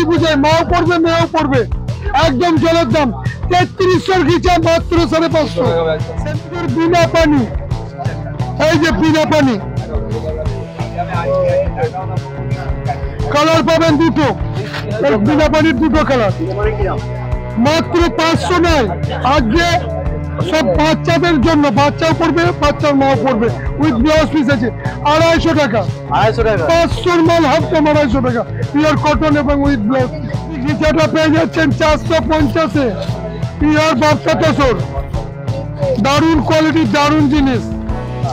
সরস্বতী পূজায় মাও পড়বে মেয়েও পড়বে, একদম জলের দাম 3300 ঘিচা মাত্র 550। বিনা পানি, এই যে বিনা পানি কালার পাবেন দুটো, বিনা পানির দুটো কালার মাত্র 500 নয়। আজকে সব বাচ্চাদের জন্য, বাচ্চাও পড়বে বাচ্চার মাও পড়বে, উইথ ব্লাউজ পিস আছে 250 টাকা। 500 মাল হাফ দাম 250 টাকা, পিওর কটন এবং উইথ ব্লাউজ। গিচাটা পেয়ে যাচ্ছেন 450-এ, পিওর বাচ্চা তসর, দারুণ কোয়ালিটি দারুণ জিনিস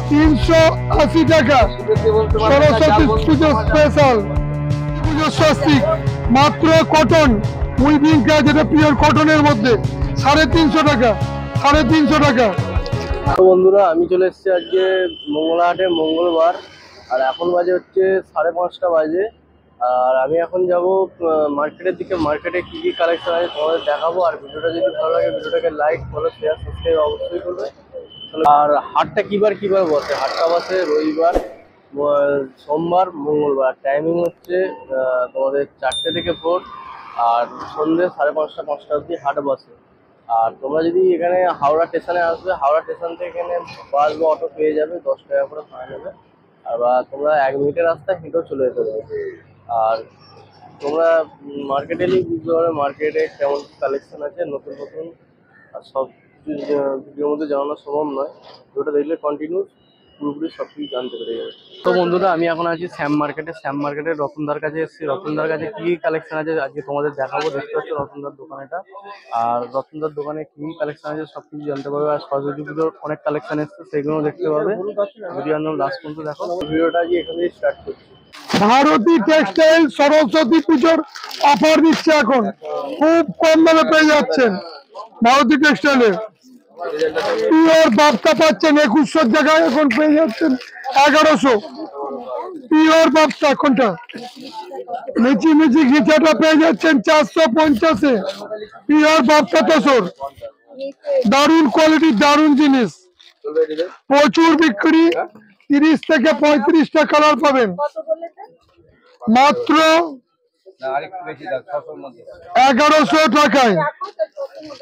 380 টাকা। সরস্বতী পুজো স্পেশাল পুজো স্বস্তিক মাত্র কটন উইভিং কাজ, যেটা পিওর কটনের মধ্যে 350 টাকা, 350 টাকা। বন্ধুরা আমি চলে এসেছি আজকে মঙ্গলাহাটে, মঙ্গলবার, আর এখন বাজে হচ্ছে 5:30 বাজে। আর আমি এখন যাব মার্কেটের দিকে। মার্কেটে কি কি কালেকশন আছে তোমাদের দেখাবো। আর ভিডিওটা যদি ভালো লাগে ভিডিওটাকে লাইক, ফলো, শেয়ার, সাবস্ক্রাইব অবশ্যই করবে। আর হাটটা কিবার বসে? হাটটা বসে রবিবার, সোমবার, মঙ্গলবার। টাইমিং হচ্ছে তোমাদের 4টে থেকে ভোর, আর সন্ধ্যে 5:30-5টা অবধি হাট বসে। আর তোমরা যদি এখানে হাওড়া স্টেশনে আসবে, হাওড়া স্টেশন থেকে এখানে বাস বা অটো পেয়ে যাবে, 10 টাকা করে ভাড়া নেবে। আর বা তোমরা 1 মিনিটের রাস্তায় হেঁটেও চলে যেতে পারবে। আর তোমরা মার্কেটে এলেই বুঝতে পারবে মার্কেটে কেমন কালেকশন আছে নতুন নতুন। আর সব ভিডিওর মধ্যে জানানো সম্ভব নয়, ভিডিওটা দেখলে কন্টিনিউ পুরোপুরি সব কিছু জানতে পেরে যাবে। তো বন্ধুরা আমি এখন আছি শ্যাম মার্কেটে। শ্যাম মার্কেটে রতনদার কাছে এসেছি। রতনদার কাছে কী কালেকশন আছে আজকে তোমাদের দেখাবো। দেখতে পাচ্ছ রতনদার দোকানটা, আর রতনদার দোকানে কী কালেকশন আছে সব কিছু জানতে পারবে। আর সরস্বতী পুজোর অনেক কালেকশন এসছে, সেগুলো দেখতে পাবে। ভিডিও একদম লাস্ট পর্যন্ত দেখো। ভিডিওটা আজকে এখানে স্টার্ট করছি। ভারতী টেক্সটাইল সরস্বতী পুজোর অফার দিচ্ছে, এখন খুব কম দামে পেয়ে যাচ্ছেন। ভারতী টেক্সটাইলে পিওর বাপ্তা পাচ্ছেন 2100 জায়গায়, এখন পেয়ে যাচ্ছেন 1100। পিওর বাপ্তা কোনটা মিচি মিচি ঘিচাটা পেয়ে যাচ্ছেন 450-এ, পিওর বাপ্তা তসর, দারুণ কোয়ালিটি দারুণ জিনিস, প্রচুর বিক্রি। 30 থেকে 35টা কালার পাবেন মাত্র 1100 টাকায়।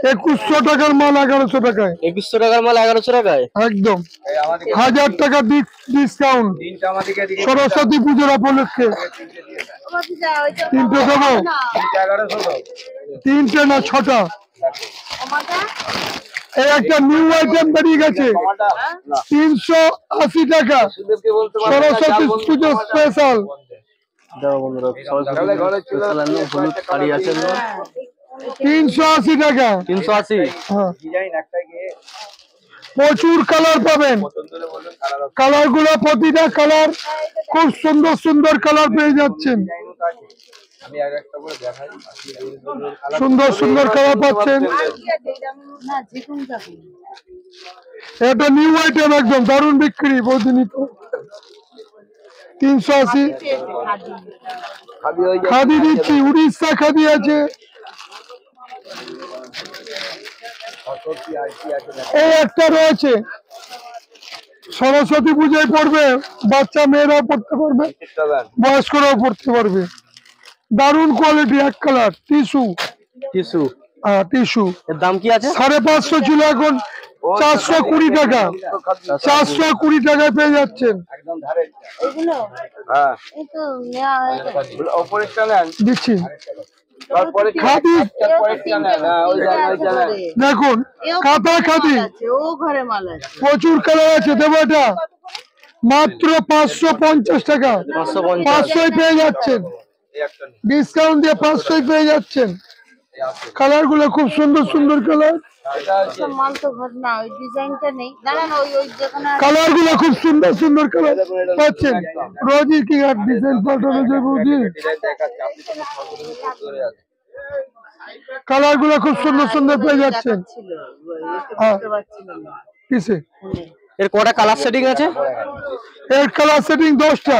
2100 টাকার মাল 1100 টাকায়, 2100 টাকার মাল 1100 টাকায় একদম 1000 টাকা ডিসকাউন্ট সরস্বতী পুজোর উপলক্ষে। 3টে দেবো, 3টে না 6টা। এই একটা নিউ আইটেম বেরিয়ে গেছে 380 টাকা, সরস্বতী পুজো স্পেশাল। 380 টাকা, 380। প্রচুর কালার পাবেন। কালার গুলো প্রতিটা কালার খুব সুন্দর সুন্দর কালার পেয়ে যাচ্ছেন, সুন্দর সুন্দর কালার পাচ্ছেন। এটা নিউ আইটেম একদম দারুণ বিক্রি প্রতিদিনই। 380 খাদি দিচ্ছি, উড়িষ্যা খাদি আছে। এই একটা রয়েছে সরস্বতী পূজায় পড়বে, বাচ্চা মেয়েরাও পড়তে পারবে, বয়স্করাও পড়তে পারবে। দারুণ কোয়ালিটি, এক কালার টিস্যু। টিস্যু এর দাম কি আছে? 550 ছিল, এখন 420 টাকা। 420 টাকায় পেয়ে যাচ্ছেন। দিচ্ছি খাদি, দেখুন কাঁথা খাদি, প্রচুর কালার আছে। দেবো এটা মাত্র 550 টাকা, 500 পেয়ে যাচ্ছেন, ডিসকাউন্ট দিয়ে 500 পেয়ে যাচ্ছেন। কালার গুলো খুব সুন্দর সুন্দর কালার, কালার গুলো খুব সুন্দর সুন্দর কালার পাচ্ছেন। রোজই কি আর ডিজাইন পাল্টানো যায় বুঝি। কালার গুলো খুব সুন্দর সুন্দর পেয়ে যাচ্ছেন। কিসে এর কটা কালার সেটিং আছে? এর কালার সেটিং 10টা।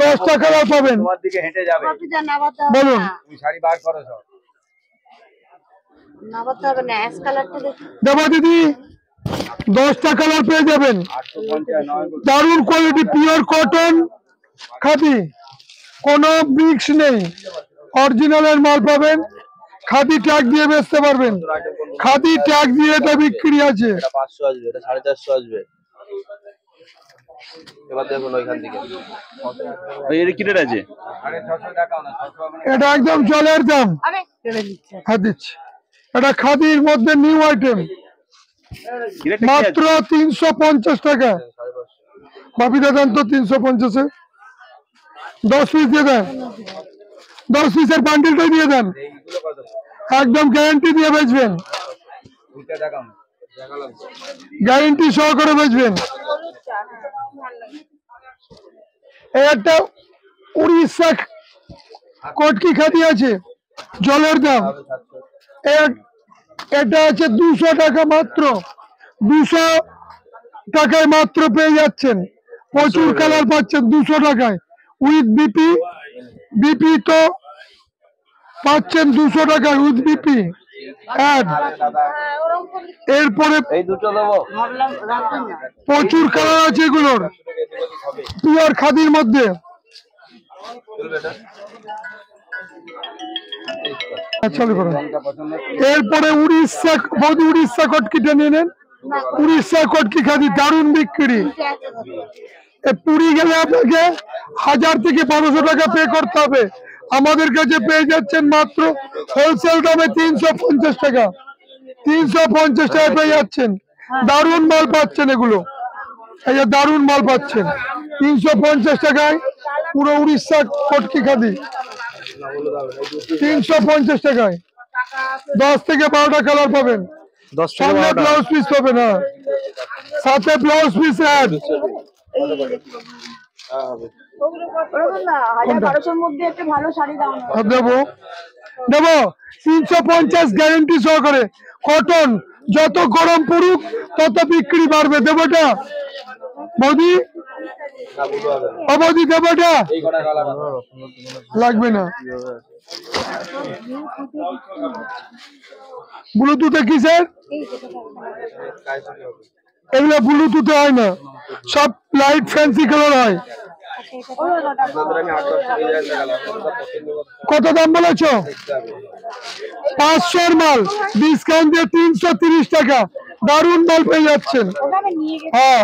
10টা কালার পাবেন। বলুন দেবো দিদি, 10টা কালার পেয়ে যাবেন। দারুণ কোয়ালিটি, পিওর কটন খাদি, কোনো মিক্স নেই, অরিজিনালের মাল পাবেন, খাদি ট্যাগ দিয়ে বেচতে পারবেন, খাদি ট্যাগ দিয়ে এটা বিক্রি আছে। এটা 500 আসবে, এটা 450 আসবে। এবার দেখুন ওইখান থেকে এর কি রেট আছে? এটা একদম জলের দাম। হ্যাঁ দিচ্ছি। এটা খাদির মধ্যে নিউ আইটেম, মাত্র 350 টাকা। বাপিদা দেন তো 350-এ 10 পিস দিয়ে দেন, 10 পিসের বান্ডিলটাই দিয়ে দেন, একদম গ্যারান্টি দিয়ে বেচবেন, গ্যারান্টি সহকারে বেচবেন। এই একটা উড়িষ্যা কটকি খাদি আছে, জলের দাম। এটা আছে 200 টাকা মাত্র, 200 টাকায় মাত্র পেয়ে যাচ্ছেন, প্রচুর কালার পাচ্ছেন 200 টাকায় উইথ বিপি। বিপি তো পাচ্ছেন 200 টাকায় উইথ বিপি অ্যাড। এরপরে এই দুটো দেবো, প্রচুর কালার আছে এগুলোর, পিওর খাদির মধ্যে। চালু করুন। এরপরে উড়িষ্যা, বৌদি উড়িষ্যা কটকিটা নিয়ে নেন, উড়িষ্যা কটকি খাদি দারুণ বিক্রি। পুরী গেলে আপনাকে 1000 থেকে 1200 টাকা পে করতে হবে, আমাদের কাছে পেয়ে যাচ্ছেন মাত্র হোলসেল দামে 350 টাকা, 350 টাকা পেয়ে যাচ্ছেন। দারুণ মাল পাচ্ছেন এগুলো, এই যে দারুণ মাল পাচ্ছেন 350 টাকায়, পুরো উড়িষ্যা কটকি খাদি 350 টাকায়। 10 থেকে 12টা কালার পাবেন, 10 থেকে সামনে 12টা ব্লাউজ পিস পাবেন, হ্যাঁ সাথে ব্লাউজ পিস অ্যাড। দেবো দেবো 350 গ্যারেন্টি সহকারে, কটন, যত গরম পড়ুক তত বিক্রি বাড়বে। দেবোটা বৌদি, বৌদি দেবোটা লাগবে না। ব্লুটুথে কি স্যার? এগুলো ব্লুটুথে হয় না, সব লাইট ফ্যান্সি কালার হয়। কত দাম বলেছ? 500 মাল, ডিসকাউন্ট দিয়ে 330 টাকা, দারুণ মাল পেয়ে যাচ্ছেন। হ্যাঁ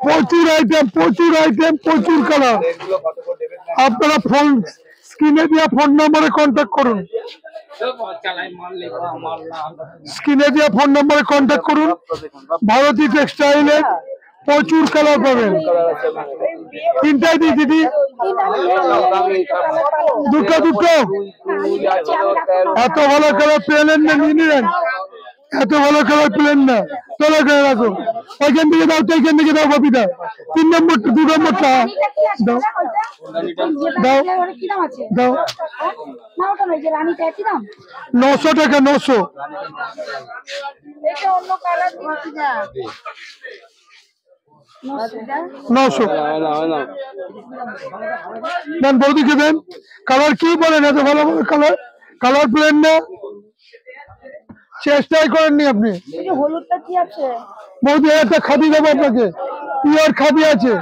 প্রচুর আইটেম, প্রচুর আইটেম, প্রচুর কালার। আপনারা ফোন স্ক্রিনে দেওয়া ফোন নম্বরে কন্ট্যাক্ট করুন, স্ক্রিনে দেওয়া ফোন নম্বরে কন্ট্যাক্ট করুন। ভারতী টেক্সটাইলে প্রচুর কালার পাবেন। তিনটাই দিই দিদি, দুটো দুটো। এত ভালো কালার পেলেন না, নিয়ে নিলেন, এত ভালো কালার পেলেন না, তোলা করে রাখো। ওইখান থেকে দাও, তো এইখান থেকে দাও বাপিদা, 3 নম্বরটা, 2 নম্বরটা দাও দাও দাও। 900 টাকা, 900। দেন বৌদিকে দেন। কালার কি বলেন, এত ভালো ভালো কালার, কালার প্লেন না, চেষ্টাই করেননি আপনি। হলুদটা কি আছে বৌদি একটা খাদি দেবো আপনাকে, পিওর খাদি আছে।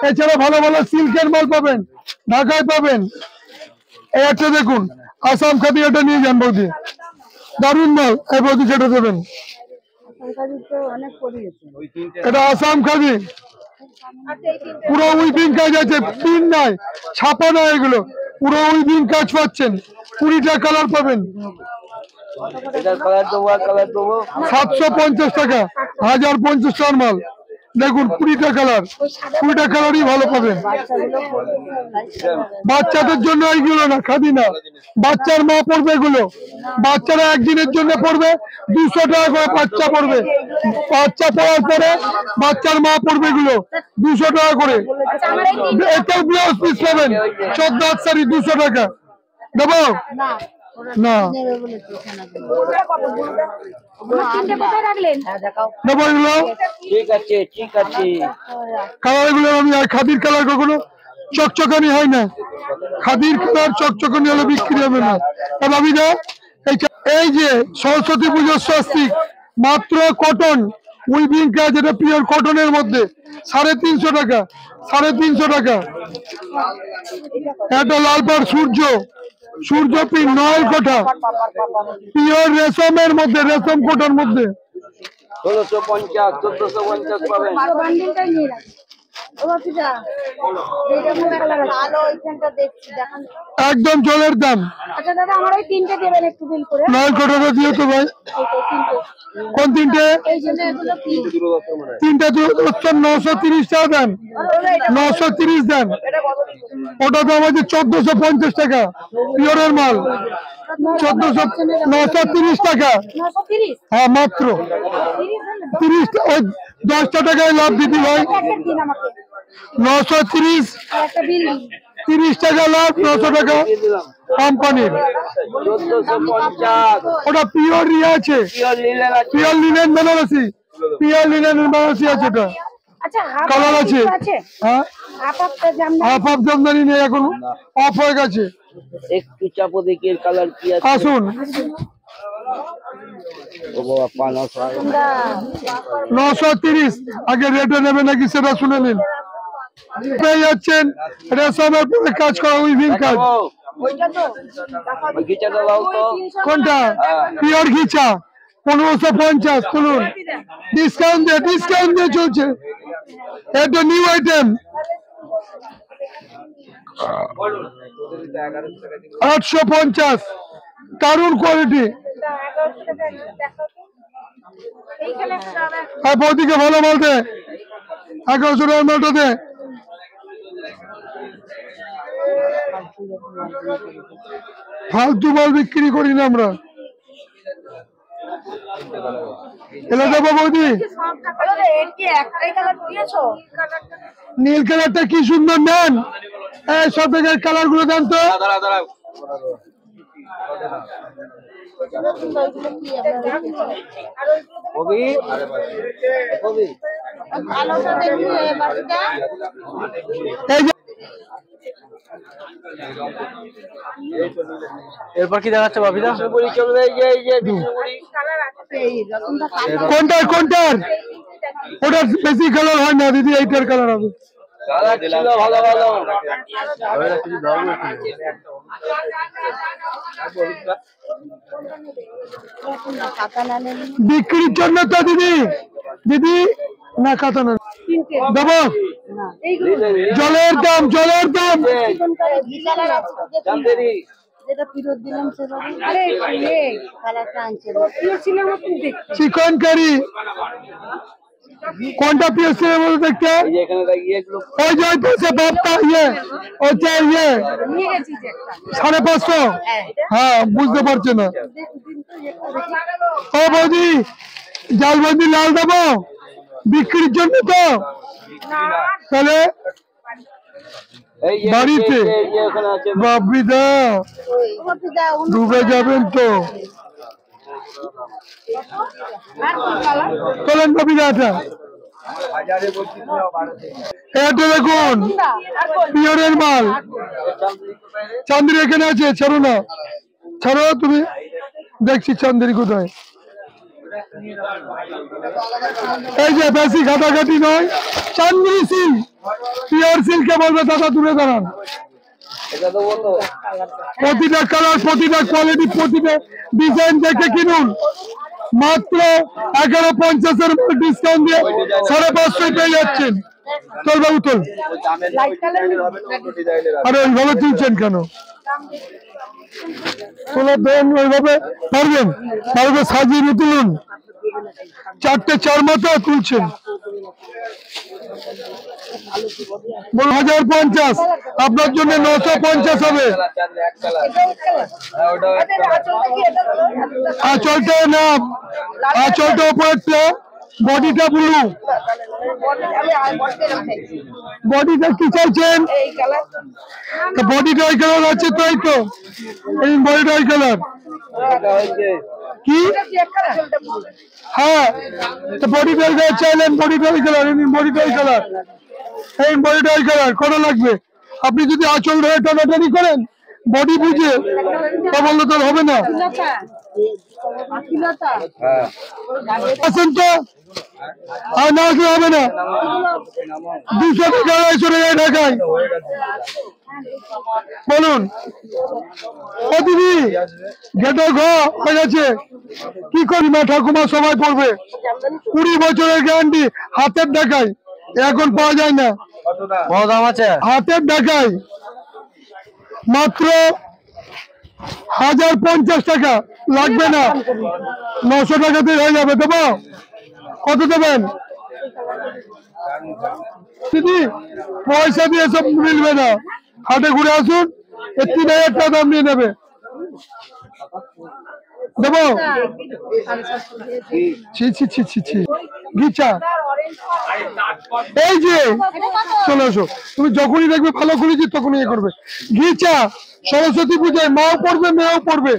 এছাড়া ভালো ভালো সিল্কের মাল পাবেন, ঢাকায় পাবেন। এই একটা দেখুন আসাম খাদি, এটা নিয়ে যান বৌদি, দারুণ মাল। এই বৌদি সেটা দেবেন, এটা আসাম খাদি, পুরো উইভিং কাজ আছে, পিন নাই, ছাপা নাই, এগুলো পুরো উইভিং কাজ পাচ্ছেন। 20টা কালার পাবেন, 750 টাকা, 1050 টাকার মাল। দেখুন 20টা কালার, 20টা কালারই ভালো পাবেন। বাচ্চাদের জন্য এইগুলো না, খাদি না, বাচ্চার মা পড়বে এগুলো, বাচ্চারা একদিনের জন্য পড়বে, 200 টাকা করে বাচ্চা পড়বে, বাচ্চা পড়ার পরে বাচ্চার মা পড়বে এগুলো 200 টাকা করে। এটাও ব্লাউজ পিস পাবেন 14 শাড়ি 200 টাকা। দেবো না, দেবো এগুলো, ঠিক আছে ঠিক আছে। কালার গুলো আমি খাদির কালার কখনো চকচকানি হয় না, খাদির কালার চকচকানি হলে বিক্রি হবে না। ভাবি না, এই যে সরস্বতী পুজোর স্বস্তিক, মাত্র কটন উইভিং কাজ, এটা পিওর কটনের মধ্যে 350 টাকা, 350 টাকা। একটা লালপাড় সূর্য সূর্যপিন নয় কোটা, পিওর রেশমের মধ্যে, রেশম কোটার মধ্যে। 1650, 1450 পাবেন। বান্ডিলটাই নিয়ে রাখ। ও বাপিদা, এইটা কোন কালার আছে? আলো ওইখানটা দেখছি, দেখান তো। একদম জলের দাম। আচ্ছা দাদা, আমার ওই তিনটে দেবেন একটু বিল করে। 9 কোটাটা দিও তো ভাই। এই তো তিনটে। কোন তিনটে? এই জন্য এগুলো কি? তিনটা হচ্ছে 930 টাকা দেন, 930 দেন। ওটা দাম আছে 1450 টাকা, পিওরের মাল। 930 টাকা। 930? হ্যাঁ মাত্র 30 30, ওই 10 টাকায় লাভ দিদি ভাই। প্যাকেট দিন আমাকে। 930, আর একটা বিল দিন। 30 টাকা লাভ, 900 টাকা কোম্পানির। 1450, ওটা পিওর ইয়ে আছে, পিওর লিলেন আছে। Pure linen Banarasi, pure linen Banarasi আছে ওটা। আচ্ছা, হাফ কালার আছে। হ্যাঁ, হাফ হাফটা জামদানি। হাফ হাফ জামদানি নেই, এখন অফ হয়ে গেছে। একটু চাপো দেখি এর কালার কি আছে। আসুন, ও বাবা, 500। তোমরা 930। আগে রেটে নেবে নাকি সেটা শুনে নিন। পেয়ে যাচ্ছেন রেশমের পরে কাজ করা, উইভিং কাজ। ওইটা তো ওই গিটারটা দাও তো। কোনটা? পিওর ঘিচা 1550। তুলুন, ডিসকাউন্ট দিয়ে চলছে। এটা নিউ আইটেম, 850, দারুণ কোয়ালিটি। এইখানে একটা দাদা আর বৌদিকে ভালো মাল দে, 1100 টাকার মালটা দে। ফালতু মাল বিক্রি করি না আমরা। এলে দেবো বৌদি। সব টাকা এর কি একটাই কালার দিয়েছো? নীল কালারটা কি সুন্দর নেন। এই সব জায়গায় কালার গুলো দেন তো। কবি, কবি। আলোটা দেখি বাকিটা। এই যে এরপর কি দেখাচ্ছে বাপিদা? বিষ্ণুপুরি চলবে, এই যে বিষ্ণুপুরি। কালার আছে এই রকমটা কোনটার ওটার বেশি কালার হয় না দিদি, এইটার কালার হবে। কালার ছিল ভালো ভালো। বাপিদা কিছু দাও না কি? কাটা না নেন। বিক্রির জন্য তো দিদি, দিদি না কাতা না দেবো। জলের দাম, জলের দাম। ঘি কালার আছে তো জামদেরি। যেটা ফেরত দিলাম সেটা। আরে কালারটা আনছে ছিল মতন দেখতে। চিকন কারি কোনটা পিএসসি এর মধ্যে দেখতে? এই যে এখানে লাগিয়ে এগুলো ওই যে ওই পাশে বাপটা ইয়ে, ওইটা ইয়ে নিয়ে গেছি যে একটা। 550। হ্যাঁ, বুঝতে পারছে না। ও বৌদি, জালবন্দি লাল দেবো বিক্রির জন্য তো? তাহলে এই যে বাড়িতে? এই যে ওখানে আছে। বাপিদা বাপিদা ডুবে যাবেন তো। আর কোন কালার? চলেন বাপিদা, এটা দেখুন আর কোন? পিওরের মাল। চান্দির এখানে আছে, ছাড়ো না, ছাড়ো তুমি। দেখছি চান্দির কোথায়। এই যে বেশি ঘাটাঘাটি নয়, চান্দির সিল্ক, পিওর সিল্কে বলবে দাদা দূরে দাঁড়ান। এটা তো বলো। প্রতিটা কালার, প্রতিটা কোয়ালিটি, প্রতিটা ডিজাইন দেখে কিনুন। মাত্র 1150-এর উপর ডিসকাউন্ট দিয়ে 550 পেয়ে যাচ্ছেন। চল বাবু চল। লাইট কালার আরে ওইভাবে তুলছেন কেন? তোলা দেন ওইভাবে, পারবেন পারবে সাজিয়ে তুলুন। 4টে 4 মাথা তুলছেন। 1050, আপনার জন্য 950 হবে। এক কালার। হ্যাঁ, ওটা এক কালার। আঁচলটা না, আঁচলটা উপরেরটা, বডিটা ব্লু। বডিটা কি চাইছেন? এই কালার বডিটা ওই কালার আছে তো, এই তো এই বডিটা ওই কালার। এটা হচ্ছে কি? কি এক কালার? হ্যাঁ, তো বডিটা ওই কালার চাইলেন, বডিটা ওই কালার, এই বডিটা ওই কালার, এই বডিটা ওই কালার। কত লাগবে? আপনি যদি আঁচল ধরে টানাটানি করেন বডি বুঝে, তা বললে তো হবে না। লতা লতা হ্যাঁ। আসেন তো, আর না আসলে হবে না। 200 টাকা 250 টাকায় ঢাকায় বলুন। ও দিদি গেটো ঘ হয়ে গেছে, কি করি মা ঠাকুমা সবাই পড়বে। 20 বছরের গ্যারান্টি, হাতের ঢাকায়, এখন পাওয়া যায় না। বড় দাম আছে হাতের ঢাকায় মাত্র 1050 টাকা, লাগবে না, 900 টাকাতে হয়ে যাবে। দেবো? কত দেবেন দিদি? পয়সা দিয়ে সব মিলবে না, হাটে ঘুরে আসুন, 3000 টাকা দাম নিয়ে নেবে। দেবো? ছি ছি ছি ছি ছি, গিচা এই যে চলে আসো, তুমি যখনই দেখবে ভালো খুলেছি তখনই ইয়ে করবে। গিচা সরস্বতী পূজায় মাও পড়বে মেয়েও পড়বে,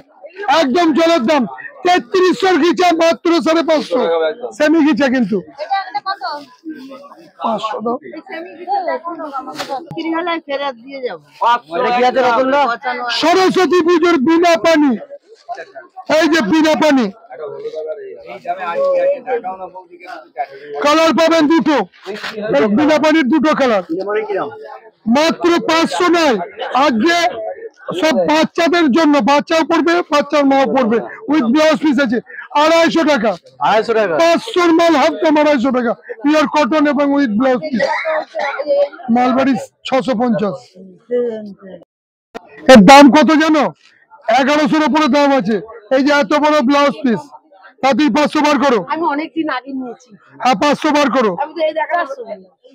একদম জলের দাম। 3300 গিচা মাত্র 550, সেমি গিচা কিন্তু 500 দাও। সরস্বতী পুজোর বিনা পানি, এই যে বিনা পানি, কালার পাবেন দুটো, বিনা পানির দুটো কালার, মাত্র 500 নয়। আজকে সব বাচ্চাদের জন্য, বাচ্চাও পড়বে বাচ্চার মাও পড়বে, উইথ ব্লাউজ পিস আছে 250 টাকা। 250 টাকা 500 মাল হাফ দাম 250 টাকা, পিওর কটন এবং উইথ ব্লাউজ পিস। মালবাড়ি 650, এর দাম কত জানো? 1100-র উপরে দাম আছে। এই যে এত বড় ব্লাউজ পিস, তাতেই 500 বার করো। আমি অনেকদিন আগে নিয়েছি, হ্যাঁ 500 বার করো। আমি তো এই দেখাচ্ছি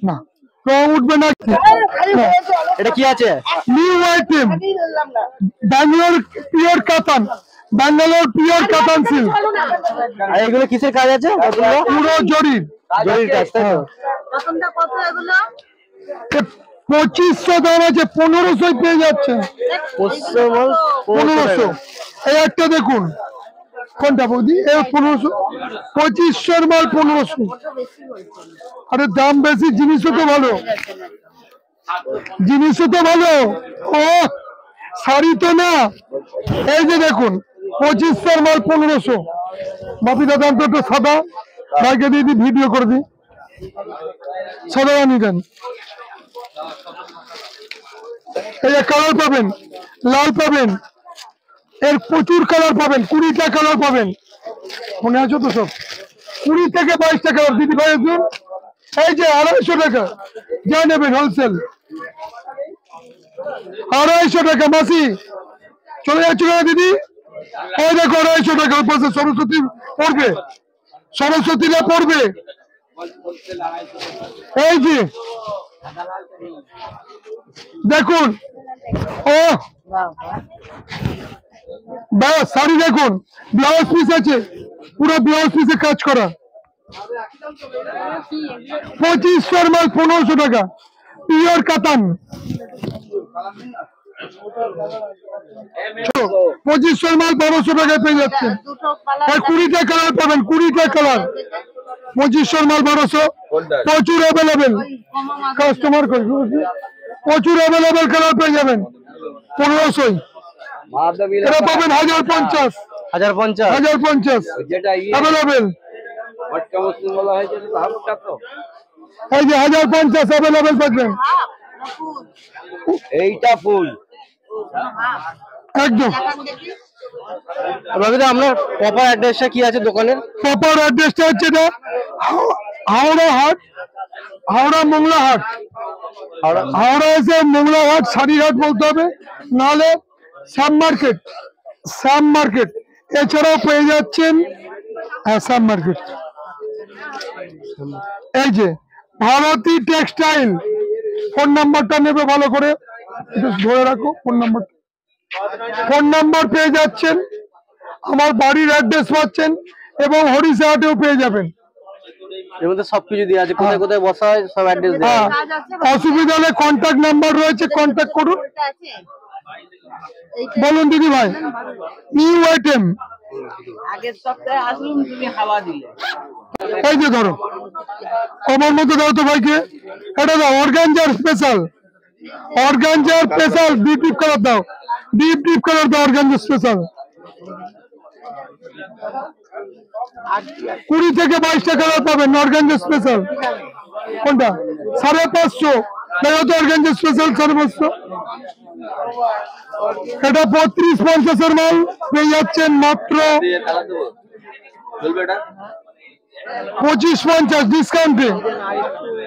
না রং উঠবে না। এটা কি আছে? নিউ আইটেম, নিলাম না। ব্যাঙ্গালোর পিওর কাতান, ব্যাঙ্গালোর পিওর কাতান সিল্ক, আর এগুলো কিসের কাজ আছে? পুরো জরির। জরির কাজ, তাই তো? প্রথমটা কত এগুলো? 2500 দাম আছে, 1500 পেয়ে যাচ্ছে। 500 মাল 1500। এই একটা দেখুন, কোনটা বৌদি? 1500, 2500 মাল 1500। আরে দাম বেশি, জিনিসও তো ভালো, জিনিসও তো ভালো। ও শাড়ি তো না। এই যে দেখুন 2500 মাল 1500। বাপি দাদা তো সাদা, ভাইকে দিয়ে দিই, ভিডিও করে দিই, সাদা বানিয়ে দেন। এই যে কালার পাবেন, লাল পাবেন, এর প্রচুর কালার পাবেন, 20টা কালার পাবেন, মনে আছে তো সব? 20 থেকে 22টা কালার। দিদি ভাই আসুন, এই যে 250 টাকা, যা নেবেন হোলসেল 250 টাকা। মাসি চলে যাচ্ছে না দিদি? এই দেখো 250 টাকা। পাশে সরস্বতী পড়বে, সরস্বতীরা পড়বে। এই যে দেখুন, ও ব্যাস শাড়ি দেখুন, ব্লাউজ পিস আছে, পুরো ব্লাউজ পিসে কাজ করা। 2500 মাল 1500 টাকা, পিওর কাতান। 2500 মাল 1200 টাকায় পেয়ে যাচ্ছেন। 20টা কালার পাবেন, 20টা কালার, 2500 মাল 1200। প্রচুর অ্যাভেলেবেল, কাস্টমার প্রচুর অ্যাভেলেবেল কালার পেয়ে যাবেন 1500। এটা পাবেন 1050, 1050 অ্যাভেলেবেল। এই যে 1050 অ্যাভেলেবেল পাবেন। এইটা ফুল একদম। আপনার প্রপার অ্যাড্রেসটা কি আছে দোকানের? প্রপার অ্যাড্রেসটা হচ্ছে এটা হাওড়া হাট, হাওড়া মোংলা হাট। হাওড়া এসে মোংলা হাট, শাড়িঘাট বলতে হবে, নাহলে শ্যাম মার্কেট, শ্যাম মার্কেট। এছাড়াও পেয়ে যাচ্ছেন শ্যাম মার্কেট। এই যে ভারতী টেক্সটাইল, ফোন নাম্বারটা নেবে ভালো করে, একটু ধরে রাখো ফোন নাম্বারটা। ফোন নাম্বার পেয়ে যাচ্ছেন, আমার বাড়ির অ্যাড্রেস পাচ্ছেন, এবং হরিষা হাটেও পেয়ে যাবেন। এর মধ্যে সবকিছু দেওয়া আছে, কোথায় কোথায় বসা হয় সব অ্যাড্রেস দেওয়া হ্যাঁ, আছে। অসুবিধা হলে কন্ট্যাক্ট নাম্বার রয়েছে, কন্ট্যাক্ট করুন। বলুন দিদি ভাই, নিউ আইটেম। আগের সপ্তাহে আসলুম, তুমি হাওয়া দিলে। এই যে ধরো, আমার মতো দাও তো ভাইকে, এটা দাও organza special, organza special deep deep colour দাও, ডিপ ডিপ কালার দাও অর্গানজার স্পেশাল। 20 থেকে 22টা কালার পাবেন অর্গানজা স্পেশাল। কোনটা 550 দেখো তো অর্গানজা স্পেশাল 550। এটা 32-50 এর মাল পেয়ে যাচ্ছেন মাত্র 25-50 ডিসকাউন্টে।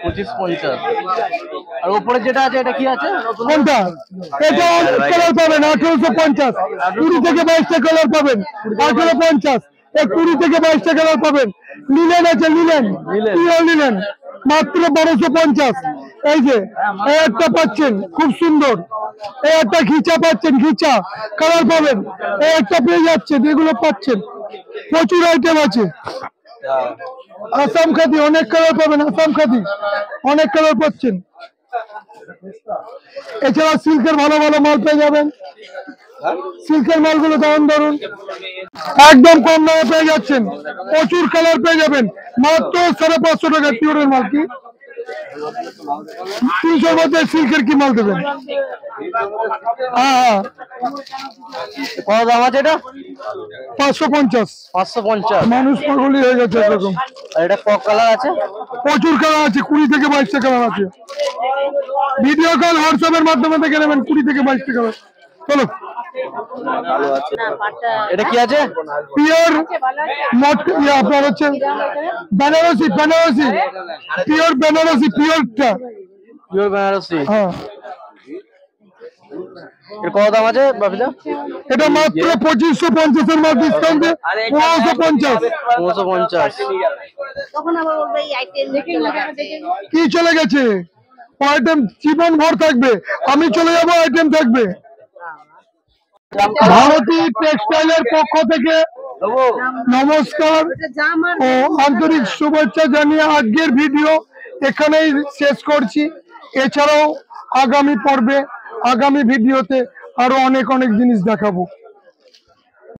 25-50। আর উপরে যেটা আছে এটা কি আছে? কোনটা? এটা অনেক কালার পাবেন 1850। 20 থেকে 22টা কালার পাবেন 1850। 20 থেকে 22টা কালার পাবেন। লিলেন আছে, লিলেন পিওর লিলেন মাত্র 1250। এই যে এই একটা পাচ্ছেন খুব সুন্দর, এই একটা ঘিচা পাচ্ছেন, ঘিচা কালার পাবেন, এই একটা পেয়ে যাচ্ছেন, এগুলো পাচ্ছেন। প্রচুর আইটেম আছে। আসাম খাদি অনেক কালার পাবেন, আসাম খাদি অনেক কালার পাচ্ছেন। এছাড়া সিল্কের ভালো ভালো মাল পেয়ে যাবেন। সিল্কের মালগুলো দারুন দারুন একদম কম দামে পেয়ে যাচ্ছেন। প্রচুর কালার পেয়ে যাবেন মাত্র 550 টাকা পিওরের মাল। কি 300 মধ্যে সিল্কের কি মাল দেবেন? হ্যাঁ কত দাম আছে এটা? 550। 550। মানুষ পাগলই হয়ে গেছে এরকম। আর এটা কক কালার আছে? প্রচুর কালার আছে, 20 থেকে 22টা কালার আছে। ভিডিও কল হোয়াটসঅ্যাপের মাধ্যমে দেখে নেবেন 20 থেকে 22টা কালার। চলো এটা কি আছে? পিওর আপনার হচ্ছে বেনারসি, বেনারসি পিওর বেনারসি, পিওরটা পিওর বেনারসি। হ্যাঁ। এর কত দাম আছে বাপিদা? এটা মাত্র 2550 এর মাল ডিসকাউন্টে 1550। 1550। তখন আবার বলবে এই আইটেম কি চলে গেছে? আইটেম জীবন ভর থাকবে, আমি চলে যাব আইটেম থাকবে। ভারতী টেক্সটাইলের পক্ষ থেকে নমস্কার ও আন্তরিক শুভেচ্ছা জানিয়ে আজকের ভিডিও এখানেই শেষ করছি। এছাড়াও আগামী পর্বে, আগামী ভিডিওতে আরো অনেক অনেক জিনিস দেখাবো।